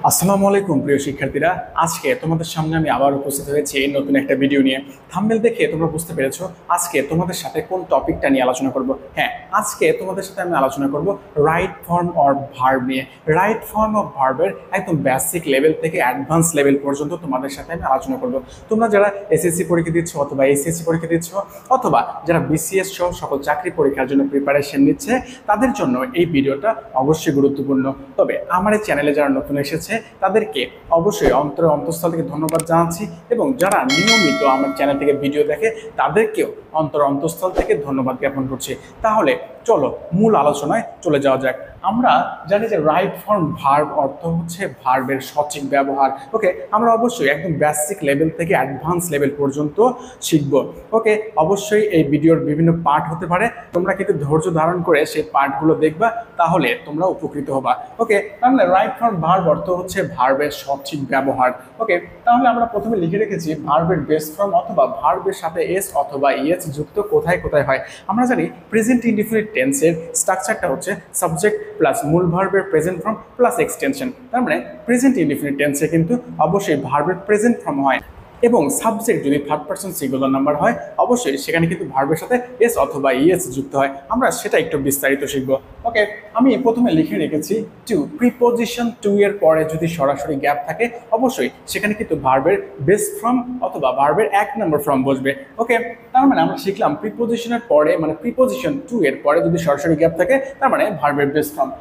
আসসালামু আলাইকুম প্রিয় শিক্ষার্থীরা। আজকে তোমাদের সামনে আমি আবার উপস্থিত হয়েছি নতুন একটা ভিডিও নিয়ে। থাম্বনেল দেখে তোমরা বুঝতে পেরেছো আজকে তোমাদের সাথে কোন টপিকটা নিয়ে আলোচনা করব। হ্যাঁ, আজকে তোমাদের সাথে আমি আলোচনা করব রাইট ফর্ম অর ভার্ব নিয়ে। রাইট ফর্ম অফ ভার্বের একদম বেসিক লেভেল থেকে অ্যাডভান্স লেভেল পর্যন্ত তোমাদের সাথে আমি আলোচনা করব। তোমরা যারা এসএসসি পরীক্ষা দিচ্ছ অথবা এইচএসসি পরীক্ষা দিচ্ছ অথবা যারা বিসিএস সহ সকল চাকরি পরীক্ষার জন্য প্রিপারেশন নিচ্ছে তাদের জন্য এই ভিডিওটা অবশ্যই গুরুত্বপূর্ণ। তবে আমার এই চ্যানেলে যারা নতুন এসেছে তাদেরকে অবশ্যই অন্তঃস্থল থেকে ধন্যবাদ জানাচ্ছি, এবং যারা নিয়মিত আমার চ্যানেল থেকে ভিডিও দেখে তাদেরকেও অন্তঃস্থল থেকে ধন্যবাদ জ্ঞাপন করছি। তাহলে চলো মূল আলোচনায় চলে যাওয়া যাক। আমরা জানি যে রাইট ফর্ম ভার্ব অর্থ হচ্ছে ভার্বের সঠিক ব্যবহার। ওকে, আমরা অবশ্যই একদম বেসিক লেভেল থেকে অ্যাডভান্স লেভেল পর্যন্ত শিখব। ওকে, অবশ্যই এই ভিডিওর বিভিন্ন পার্ট হতে পারে, তোমরা কিন্তু ধৈর্য ধারণ করে সেই পার্টগুলো দেখবা, তাহলে তোমরা উপকৃত হবা। ওকে, তাহলে রাইট ফর্ম ভার্ব অর্থ হচ্ছে ভার্বের সঠিক ব্যবহার। ওকে, তাহলে আমরা প্রথমে লিখে রেখেছি ভার্বের বেস ফর্ম অথবা ভার্বের সাথে এস অথবা ইএস যুক্ত কোথায় কোথায় হয়। আমরা জানি প্রেজেন্ট ইনডিফিনিট টেন্সের স্ট্রাকচারটা হচ্ছে সাবজেক্ট প্লাস মূল ভার্বের প্রেজেন্ট ফর্ম প্লাস এক্সটেনশন। তার মানে প্রেজেন্ট ইনডিফিনিট টেন্সে কিন্তু অবশ্যই ভার্বের প্রেজেন্ট ফর্ম হয়, এবং সাবজেক্ট যদি থার্ড পারসন সিঙ্গুলার নাম্বার হয় অবশ্যই সেখানে কিন্তু ভার্বের সাথে এস অথবা ইএস যুক্ত হয়। আমরা সেটা একটু বিস্তারিত শিখব। ওকে, আমি প্রথমে লিখে রেখেছি টু। প্রিপোজিশন টু এর পরে যদি সরাসরি গ্যাপ থাকে অবশ্যই সেখানে কিন্তু ভার্বের বেস ফর্ম অথবা ভার্বের এক নম্বর ফর্ম বসবে। ওকে, তার মানে আমরা শিখলাম প্রিপোজিশনের পরে মানে প্রিপোজিশন টু এর পরে যদি সরাসরি গ্যাপ থাকে তার মানে ভার্বের বেস ফর্ম।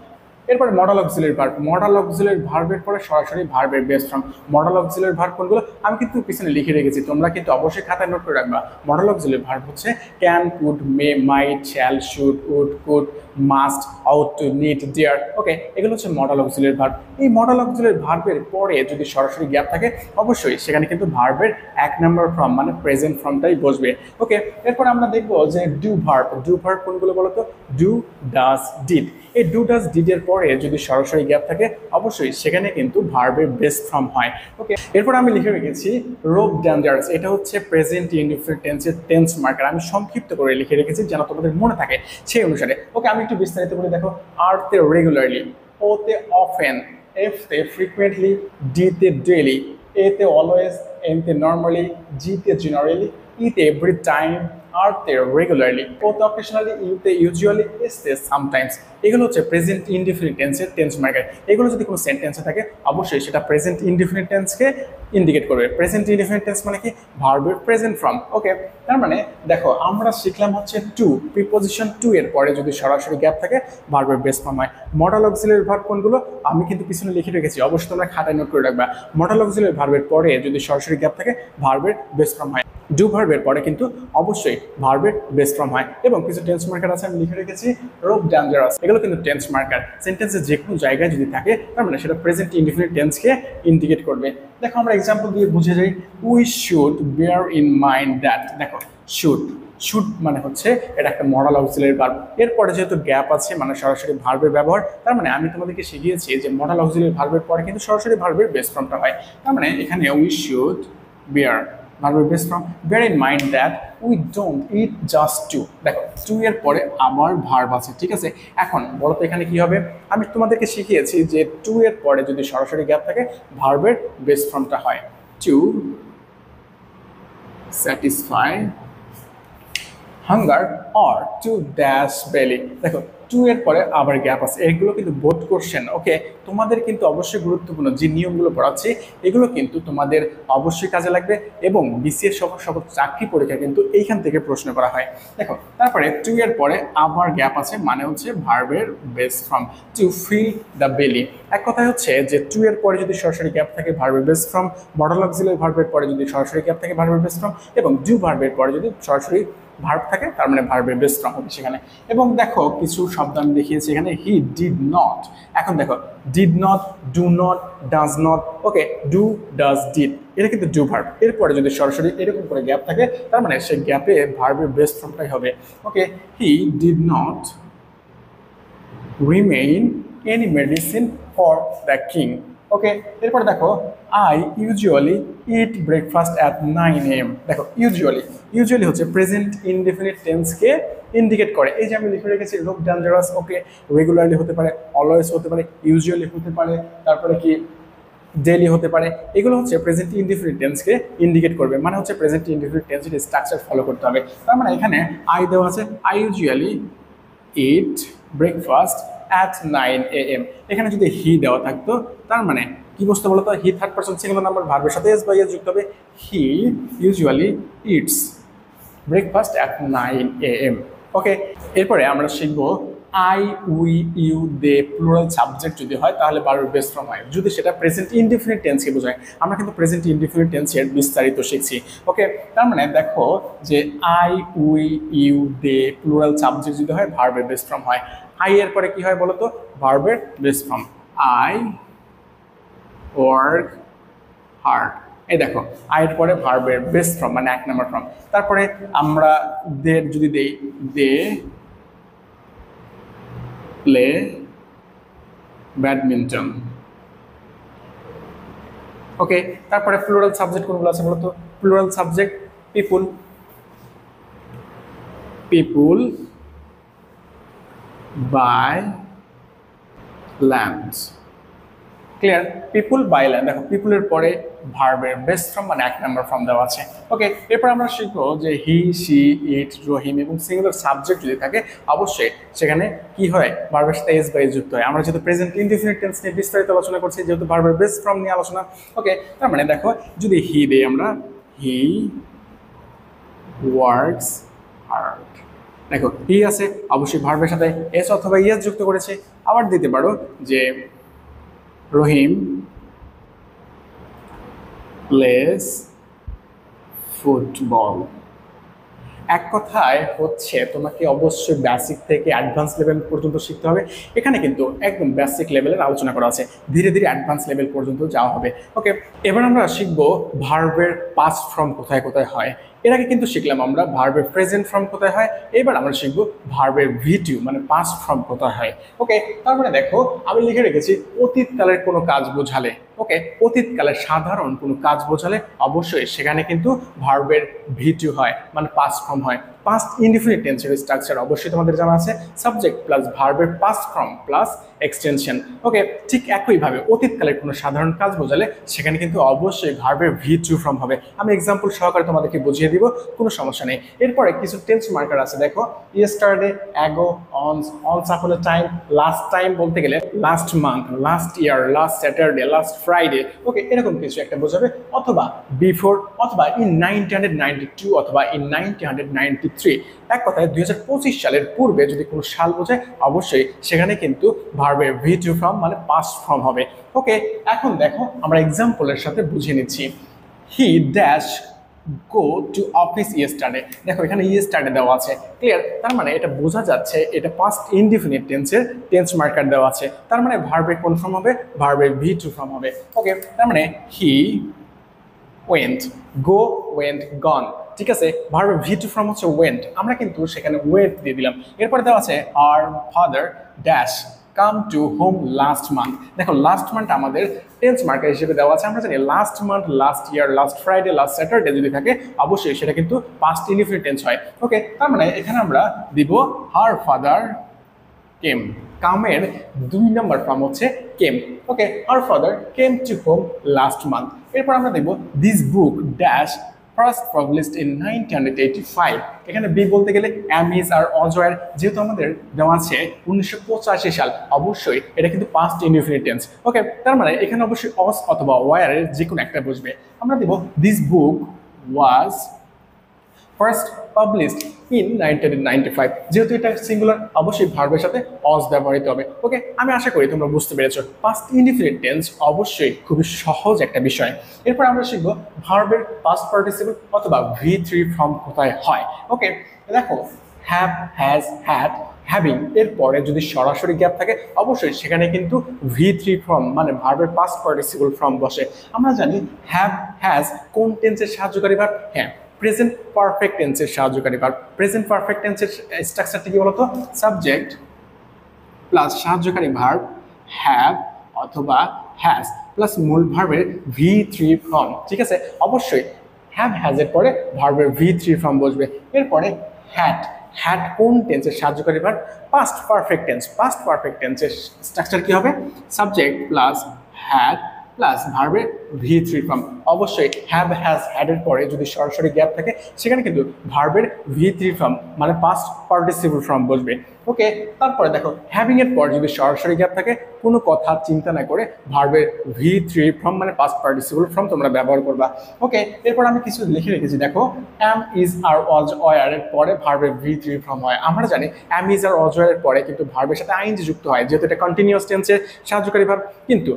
এরপরে modal auxiliary verb. Modal auxiliary ভার্বের পরে সরাসরি ভার্বের base form. Modal auxiliary verb কোনগুলো আমি কিন্তু পিছনে লিখে রেখেছি, তোমরা কিন্তু অবশ্যই খাতায় নোট করে রাখবা। মডাল অক্সিলারি ভার্ব হচ্ছে can, could, may, might, shall, should, would, could, must, ought to, need, dare. Okay, এগুলো হচ্ছে মডাল অক্সিলারি ভার্ব। এই মডাল অক্সিলারি ভার্বের পরে যদি সরাসরি গ্যাপ থাকে অবশ্যই সেখানে কিন্তু ভার্বের এক নম্বর ফর্ম মানে প্রেজেন্ট ফর্মটাই বসবে। ওকে, এরপর আমরা দেখবো যে ডু ভার্ব। ডু ভার্ব কোনগুলো বলো তো? Do, does, did. এই ডু, ডাজ, ডিড এর পরে যদি সরাসরি গ্যাপ থাকে অবশ্যই সেখানে কিন্তু ভার্বের বেস ফর্ম হয়। ওকে, এরপর আমি লিখে রেখেছি রোপ ডেঞ্জারাস। এটা হচ্ছে প্রেজেন্ট ইনডিফিনিট টেন্সের টেন্স মার্কার। আমি সংক্ষিপ্ত করে লিখে রেখেছি যেন তোমাদের মনে থাকে সেই অনুসারে। ওকে, আমি একটু বিস্তারিত করে দেখো। আর তে রেগুলারলি, ও তে অফেন, এফ তে ফ্রিকুয়েন্টলি, ডি তে ডেইলি, এ তে অলওয়েজ, এন তে নর্মালি, জি তে জেনারেলি, ই তে এভরি টাইম, আর তে রেগুলারলি, ও তে অকেশনালি, ইউ তে ইউজুয়ালি, এস তে সামটাইমস। এগুলো হচ্ছে প্রেজেন্ট ইনডিফিনিট টেন্সের টেন্স মার্কার। এগুলো যদি কোনো সেন্টেন্সে থাকে অবশ্যই সেটা প্রেজেন্ট ইনডিফিনিট টেন্সকে ইন্ডিকেট করবে। প্রেজেন্ট ইনডিফিনিট টেন্স মানে কি? ভার্বের প্রেজেন্ট ফর্ম। ওকে, তার মানে দেখো আমরা শিখলাম হচ্ছে টু। প্রিপোজিশন টু এর পরে যদি সরাসরি গ্যাপ থাকে ভার্বের বেস ফর্ম হয়। মডাল অক্সিলারি ভার্ব কোনগুলো আমি কিন্তু পিছনে লিখে রেখেছি, অবশ্যই তোমরা খাতায় নোট করে রাখবা। মডাল অক্সিলারি ভার্বের পরে যদি সরাসরি গ্যাপ থাকে ভার্বের বেস ফর্ম হয়। ডু ভার্বের পরে কিন্তু অবশ্যই ভার্বের বেস ফর্ম হয়, এবং কিছু টেন্স মার্কার আছে আমি লিখে রেখেছি রোপ ডেঞ্জারাস। এগুলো কিন্তু টেন্স মার্কার। সেন্টেন্সের যে কোনো জায়গায় যদি থাকে তার মানে সেটা প্রেজেন্ট ইনডিফিনিট টেন্সকে ইন্ডিকেট করবে। দেখো আমরা এক্সাম্পল দিয়ে বুঝে যাই। We should bear in mind that. দেখো শুড, শুড মানে হচ্ছে এটা একটা মডাল অক্সিলারি ভার্ব। এরপরে যেহেতু গ্যাপ আছে মানে সরাসরি ভার্বের ব্যবহার, তার মানে আমি তোমাদেরকে শিখিয়েছি যে মডাল অক্সিলারি ভার্বের পরে কিন্তু সরাসরি ভার্বের বেস ফর্মটা হয়। তার মানে এখানে উই শুড বেয়ার ভার্বের base form, bear in mind that we don't eat just to. দেখো টু এর পরে আবার ভার্ব আছে, ঠিক আছে। এখন বলো তো এখানে কি হবে? আমি তোমাদেরকে শিখিয়েছি যে টু এর পরে যদি সরাসরি গ্যাপ থাকে ভার্বের বেস ফর্মটা হয় to satisfy hunger or to dash belly. দেখো টু এর পরে আবার গ্যাপ আছে, এগুলো কিন্তু বোথ কোশ্চেন। ওকে, তোমাদের কিন্তু অবশ্যই গুরুত্বপূর্ণ যে নিয়মগুলো পড়াচ্ছি এগুলো কিন্তু তোমাদের অবশ্যই কাজে লাগবে, এবং বিসিএস সহ সকল চাকরি পরীক্ষা কিন্তু এইখান থেকে প্রশ্ন করা হয়। দেখো তারপরে টু এর পরে আবার গ্যাপ আছে মানে হচ্ছে ভার্বের base form to fill the belly. এক কথায় হচ্ছে যে টু এর পরে যদি সরাসরি গ্যাপ থাকে ভার্বের বেস ফর্ম, মডাল অক্সিলারি ভার্বের পরে যদি সরাসরি গ্যাপ থাকে ভার্বের বেস ফর্ম, এবং ডু ভার্বের পরে যদি সরাসরি ভার্ব থাকে তার মানে ভার্বের বেস ফর্ম হবে সেখানে। এবং দেখো কিছু শব্দ আমি দেখিয়েছি এখানে, হি ডিড নট। এখন দেখো did not, do not, does not. Okay, do, does, did এটা কিন্তু ডু ভার্ব। এরপরে যদি সরাসরি এরকম করে গ্যাপ থাকে তার মানে সেই গ্যাপে ভার্বের বেস ফর্মটাই হবে। Okay, he did not remain any medicine for the king. Okay, এরপরে দেখো I usually eat breakfast at 9 AM। দেখো ইউজুয়ালি, ইউজুয়ালি হচ্ছে প্রেজেন্ট ইনডেফিনিট টেন্সকে ইন্ডিকেট করে। এই যে আমি লিখে রেখেছি রোপ ডেঞ্জারাস। ওকে, রেগুলারলি হতে পারে, অলওয়েজ হতে পারে, ইউজুয়ালি হতে পারে, তারপরে কি ডেইলি হতে পারে। এগুলো হচ্ছে প্রেজেন্ট ইনডিফিনিট টেন্সকে ইন্ডিকেট করবে, মানে হচ্ছে প্রেজেন্ট ইনডিফিনিট টেন্সের স্ট্রাকচার ফলো করতে হবে। তার মানে এখানে আই দেওয়া আছে, I usually eat breakfast at 9 AM। এখানে যদি হি দেওয়া থাকতো তার মানে কি বুঝতে বলতো, he third person singular number, ভার্বের সাথে এস বা ইএস যুক্ত হবে। He usually eats breakfast at 9 AM। Okay, এরপরে আমরা শিখবো I, we, you, they plural subject যদি হয় তাহলে ভার্বের বেস ফর্ম হয়, যদি সেটা প্রেজেন্ট ইনডিফিনিট টেন্সকে বোঝায়। আমরা কিন্তু প্রেজেন্ট ইনডিফিনিট টেন্সের বিস্তারিত শিখছি। ওকে, তার মানে দেখো যে I, we, you, they plural subject যদি হয় ভার্বের বেস ফর্ম হয়। আই এর পরে কি হয় বলো তো, ভার্বের base form. I work hard, এই দেখো আয়ের পরে ভার্বের বেস ফর্ম মানে 1 নম্বর ফর্ম। তারপরে আমরা দে যদি দেই, দে প্লে ব্যাডমিন্টন। ওকে, তারপরে প্লুরাল সাবজেক্ট কোনগুলো আছে বলতো, plural subject people, people buy lands. Clear, people buy land, দেখো পিপুলের পরে ভার্বের বেস ফর্ম মানে 1 নম্বর ফর্ম দেওয়া আছে। ওকে, এরপর আমরা শিখবো যে হি, শি, ইট, রহিম এবং সিঙ্গুলার সাবজেক্ট যদি থাকে অবশ্যই সেখানে কি হয়, ভার্বের সাথে এস বা এস যুক্ত হয়। আমরা যেহেতু প্রেজেন্ট ইনডিফিনিট টেন্স নিয়ে বিস্তারিত আলোচনা করছি, যেহেতু ভার্বের বেস ফর্ম নিয়ে আলোচনা। ওকে, তার মানে দেখো যদি হি দেই আমরা, হি ওয়ার্কস হার্ড, দেখো হি আছে অবশ্যই ভার্বের সাথে এস অথবা ইএস যুক্ত করেছে। আবার দিতে পারো যে রহিম প্লেস ফুটবল। এক কথায় হচ্ছে তোমাকে অবশ্যই বেসিক থেকে অ্যাডভান্স লেভেল পর্যন্ত শিখতে হবে। এখানে কিন্তু একদম বেসিক লেভেলের আলোচনা করা আছে, ধীরে ধীরে অ্যাডভান্স লেভেল পর্যন্ত যাওয়া হবে। ওকে, এবার আমরা শিখবো ভার্বের পাস্ট ফর্ম কোথায় কোথায় হয়। এর আগে কিন্তু শিখলাম আমরা ভার্বের প্রেজেন্ট ফর্ম কোথায় হয়, এবার আমরা শিখবো ভার্বের ভিটিউ মানে পাস্ট ফর্ম কোথায় হয়। ওকে, তারপরে দেখো আমি লিখে রেখেছি অতীতকালের কোনো কাজ বোঝালে। ওকে, অতীতকালের সাধারণ কোনো কাজ বোঝালে অবশ্যই সেখানে কিন্তু ভার্বের ভিটিউ হয় মানে পাস্ট ফর্ম হয়। পাস্ট ইনডিফিনিট টেন্সের স্ট্রাকচার অবশ্যই তোমাদের জানা আছে, সাবজেক্ট প্লাস ভার্বের পাস্ট ফর্ম প্লাস এক্সটেনশন। ওকে, ঠিক একইভাবে অতীতকালের কোনো সাধারণ কাজ বোঝালে সেখানে কিন্তু অবশ্যই ভার্বের ভিটিউ ফর্ম হবে। আমি এক্সাম্পল সহকারে তোমাদেরকে বুঝিয়ে দিব, কোনো সমস্যা নেই। এরপরে কিছু টেন্স মার্কার আছে, দেখো ইয়েস্টারডে, অ্যাগো, অনস, অনস আপন এ টাইম, লাস্ট টাইম বলতে গেলে last month, last year, last Saturday, last Friday. Okay, এরকম কিছু একটা বোঝাবে, অথবা বিফোর, অথবা ইন 1992, অথবা ইন 1993। এক কথায় 2025 সালের পূর্বে যদি কোনো সাল বোঝায় অবশ্যই সেখানে কিন্তু ভার্বের ভিটিউ ফর্ম মানে পাস্ট ফর্ম হবে। ওকে, এখন দেখো আমরা এক্সাম্পলের সাথে বুঝে নিচ্ছি। হি dash go to office yesterday, দেখো এখানে ইয়েস্টারডে দেওয়া আছে। ক্লিয়ার, তার মানে এটা বোঝা যাচ্ছে এটা পাস্ট ইনডিফিনিট টেন্সের টেন্স মার্কার দেওয়া আছে, তার মানে ভার্বের কোন ফর্ম হবে, ভার্বের ভিটিউ ফর্ম হবে। ওকে, তার মানে হি ওয়েন্ট, গো ওয়েন্ট গন। ঠিক আছে, ভার্বের ভিটিউ ফর্ম হচ্ছে ওয়েন্ট, আমরা কিন্তু সেখানে ওয়েন্ট দিয়ে দিলাম। এরপরে দেওয়া আছে আর father dash come to home last month. দেখো লাস্ট মান্থ আমাদের টেন্স মার্কার হিসেবে দেওয়া আছে। আমরা জানি last month, last year, last Friday, last Saturday যদি থাকে অবশ্যই সেটা কিন্তু পাস্ট ইনডিফিনিট টেন্স হয়। ওকে, তার মানে এখানে আমরা দিব হার ফাদার কেম, কামের 2 নম্বর ফর্ম হচ্ছে came. Okay, her father came to home last month. এরপর আমরা দেখব this book dash first published in 1985। এখানে বি বলতে গেলে অ্যামিজ আর অজয়ের, যেহেতু আমাদের দেওয়া আছে 1985 সাল অবশ্যই এটা কিন্তু পাস্ট ইনডিফিনিট টেন্স। ওকে, তার মানে এখানে অবশ্যই অস অথবা ওয়ারের যে কোনো একটা বসবে। আমরা দেব this book was first published in 1995, যেহেতু এটা সিঙ্গুলার অবশ্যই ভার্বের সাথে অস ব্যবহৃত হবে। ওকে, আমি আশা করি তোমরা বুঝতে পেরেছো পাস্ট ইনডিফিনিট টেন্স অবশ্যই খুবই সহজ একটা বিষয়। এরপর আমরা শিখবো ভার্বের পাস্ট পার্টিসিপল অথবা V3 ফর্ম কোথায় হয়। ওকে, দেখো হ্যাভ, হ্যাজ, হ্যাড, হ্যাভিং এর পরে যদি সরাসরি গ্যাপ থাকে অবশ্যই সেখানে কিন্তু V3 ফর্ম মানে ভার্বের পাস্ট পার্টিসিপল ফর্ম বসে। আমরা জানি হ্যাভ, হ্যাজ কোন টেন্সের সাহায্যকারী ভার্ব, হ্যাঁ প্রেজেন্ট পারফেক্ট টেন্সের সাহায্যকারী ভার্ব। প্রেজেন্ট পারফেক্ট টেন্সের স্ট্রাকচারটা কি বলতো, সাবজেক্ট প্লাস সাহায্যকারী ভার্ব হ্যাভ অথবা হ্যাজ প্লাস মূল ভার্বের V3 ফর্ম। ঠিক আছে, অবশ্যই হ্যাভ, হ্যাজ এর পরে ভার্বের V3 ফর্ম বসবে। এরপরে হ্যাড, হ্যাড কোন টেন্সের সাহায্যকারী verb, past perfect tense. Past perfect টেন্সের স্ট্রাকচার কি হবে, সাবজেক্ট প্লাস হ্যাড প্লাস ভার্বের ভি থ্রি ফর্ম। অবশ্যই হ্যাভ হ্যাজ হ্যাড এর পরে যদি সরাসরি গ্যাপ থাকে সেখানে কিন্তু ভার্বের ভি থ্রি ফর্ম মানে পাস্ট পার্টিসিপল ফর্ম বসবে। ওকে, তারপরে দেখো হ্যাভিং এর পর যদি সরাসরি গ্যাপ থাকে কোনো কথা চিন্তা না করে ভার্বের ভি থ্রি ফর্ম মানে পাস্ট পার্টিসিপল ফর্ম তোমরা ব্যবহার করবা। ওকে, এরপর আমি কিছু লিখে রেখেছি, দেখো am is R was were এর পরে ভার্বের ভি থ্রি ফর্ম হয়। আমরা জানি am is R was were এর পরে কিন্তু ভার্বের সাথে আইএনজি যুক্ত হয়, যেহেতু এটা কন্টিনিউয়াস টেন্সের সাহায্যকারী ভার্ব। কিন্তু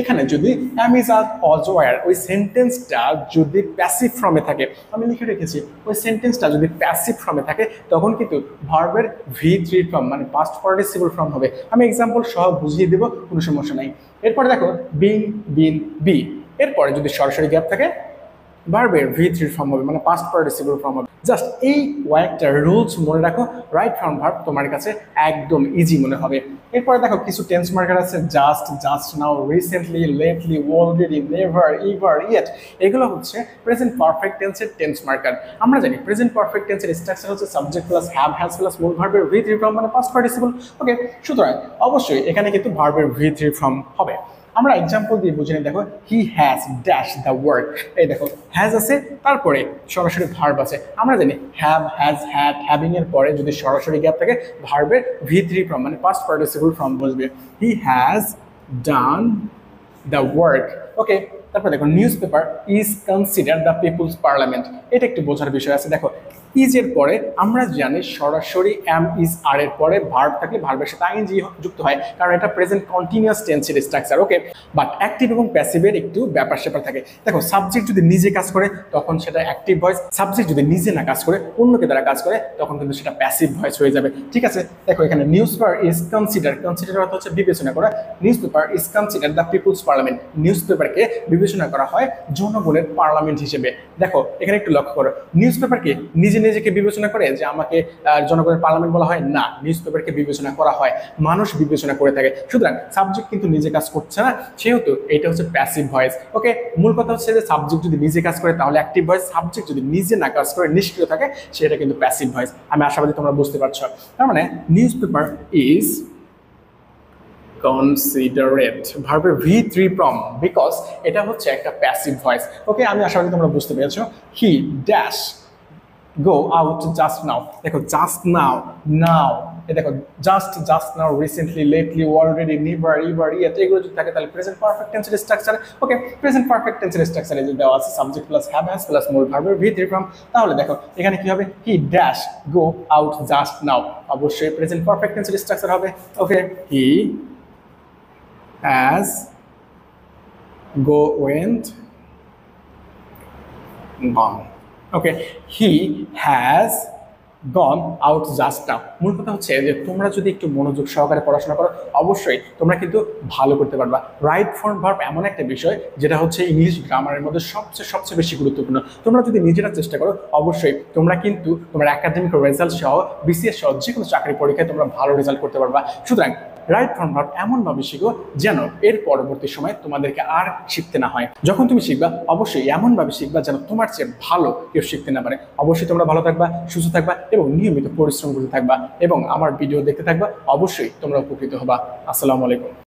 এখানে যদি am is R was were ওই সেন্টেন্সটা যদি প্যাসিভ ফর্মে থাকে, আমি লিখে রেখেছি ওই সেন্টেন্সটা যদি প্যাসিভ ফর্মে থাকে তখন কিন্তু ভার্বের ভি থ্রি ফর্ম মানে পাস্ট পার্টিসিপল ফর্ম হবে। আমি এক্সাম্পল সহ বুঝিয়ে দেবো, কোনো সমস্যা নাই। এরপরে দেখো বিং বিন বি এরপরে যদি সরাসরি গ্যাপ থাকে ভার্বের ভি থ্রি ফর্ম হবে মানে পাস্ট পার্টিসিপল ফর্ম হবে। জাস্ট এই কয়েকটা রুলস মনে রাখো, রাইট ফর্ম ভার্ব তোমার কাছে একদম ইজি মনে হবে। এরপরে দেখো কিছু টেন্স মার্কার আছে, just, just now, recently, lately, already, never, ever, yet. এগুলো হচ্ছে প্রেজেন্ট পারফেক্ট টেন্সের টেন্স মার্কার। আমরা জানি প্রেজেন্ট পারফেক্ট টেন্সের স্ট্রাকচার হচ্ছে subject plus have has plus মূল ভার্বের ভি থ্রি ফর্ম মানে পাস্ট পার্টিসিপল। ওকে, সুতরাং অবশ্যই এখানে কিন্তু ভার্বের ভি থ্রি ফর্ম হবে। আমরা এক্সাম্পল দিয়ে বুঝে নিই, দেখো he has dash the work. এই দেখো হ্যাজ আছে তারপরে সরাসরি ভার্ব আছে। আমরা জানি হ্যাভ হ্যাজ হ্যাড হ্যাভিং এর পরে যদি সরাসরি গ্যাপ থাকে ভার্বের ভি থ্রি ফর্ম মানে পাস্ট পার্টিসিপল ফর্ম বসবে। He has done the work. Okay, তারপর দেখো newspaper is consider the peoples parliament. এটা একটু বোঝার বিষয় আছে। দেখো ইজ এর পরে আমরা জানি সরাসরি এম ইজ আর এর পরে ভার্ব থাকলে ভার্বের সাথে আইএনজি যুক্ত হয়, কারণ এটা প্রেজেন্ট কন্টিনিউয়াস টেন্সের স্ট্রাকচার। ওকে, বাট অ্যাক্টিভ এবং প্যাসিভের একটু ব্যাপার স্যাপার থাকে। দেখো সাবজেক্ট যদি নিজে কাজ করে তখন সেটা অ্যাক্টিভ ভয়েস, সাবজেক্ট যদি নিজে না কাজ করে অন্যকে দ্বারা কাজ করে তখন কিন্তু সেটা প্যাসিভ ভয়েস হয়ে যাবে। ঠিক আছে, দেখো এখানে newspaper is consider, consider অর্থ হচ্ছে বিবেচনা করা। Newspaper is consider the peoples parliament, news পেপারকে বিবেচনা করা হয় জনগণের পার্লামেন্ট হিসেবে। দেখো এখানে একটু লক্ষ্য করো, নিউজ পেপারকে নিজেকে বিবেচনা করে যে আমাকে জনগণের পার্লামেন্ট বলা হয় না, নিউজ পেপারকে বিবেচনা করা হয়, মানুষ বিবেচনা করে থাকে। সুতরাং সাবজেক্ট কিন্তু নিজে কাজ করছে না, সেহেতু এটা হচ্ছে প্যাসিভ ভয়েস। ওকে, মূল কথা হচ্ছে যে সাবজেক্ট যদি নিজে কাজ করে তাহলে অ্যাক্টিভ ভয়েস, সাবজেক্ট যদি নিজে না কাজ করে নিষ্ক্রিয় থাকে সেটা কিন্তু প্যাসিভ ভয়েস। আমি আশাবাদী তোমরা বুঝতে পারছো। তার মানে নিউজ পেপার ইজ considerate ভার্বের ভি থ্রি ফর্ম বিকজ এটা হচ্ছে একটা প্যাসিভ ভয়েস। ওকে, আমি আশা করি তোমরা বুঝতে পেরেছো। He dash go out just now. দেখো জাস্ট নাও, নাও, এই দেখো just, just now, recently, lately, already, never, ever, yet, এগুলো যদি থাকে তাহলে প্রেজেন্ট পারফেক্ট টেন্সের স্ট্রাকচার। ওকে, প্রেজেন্ট পারফেক্ট টেন্সের স্ট্রাকচারে যদি দেওয়া আছে subject plus have has plus মূল ভার্বের ভি থ্রি ফর্ম, তাহলে দেখো এখানে কি হবে, হি ড্যাশ গো আউট জাস্ট নাও, অবশ্যই প্রেজেন্ট পারফেক্ট টেন্সের স্ট্রাকচার হবে। Okay, he has went gone. Okay, he has gone out just now. মূল কথা হচ্ছে যে তোমরা যদি একটু মনোযোগ সহকারে পড়াশোনা করো অবশ্যই তোমরা কিন্তু ভালো করতে পারবা। রাইট ফর্ম ভার্ব এমন একটা বিষয় যেটা হচ্ছে ইংলিশ গ্রামারের মধ্যে সবচেয়ে বেশি গুরুত্বপূর্ণ। তোমরা যদি নিজেরা চেষ্টা করো অবশ্যই তোমরা কিন্তু তোমার একাডেমিক রেজাল্ট সহ বিসিএস সহ যে কোনো চাকরি পরীক্ষায় তোমরা ভালো রেজাল্ট করতে পারবা। সুতরাং রাইট ফর্ম ভার্ব এমনভাবে শিখো যেন এর পরবর্তী সময় তোমাদেরকে আর শিখতে না হয়। যখন তুমি শিখবা অবশ্যই এমনভাবে শিখবা যেন তোমার চেয়ে ভালো কেউ শিখতে না পারে। অবশ্যই তোমরা ভালো থাকবা, সুস্থ থাকবা এবং নিয়মিত পরিশ্রম করতে থাকবা এবং আমার ভিডিও দেখতে থাকবা। অবশ্যই তোমরা উপকৃত হবা। আসসালামু আলাইকুম।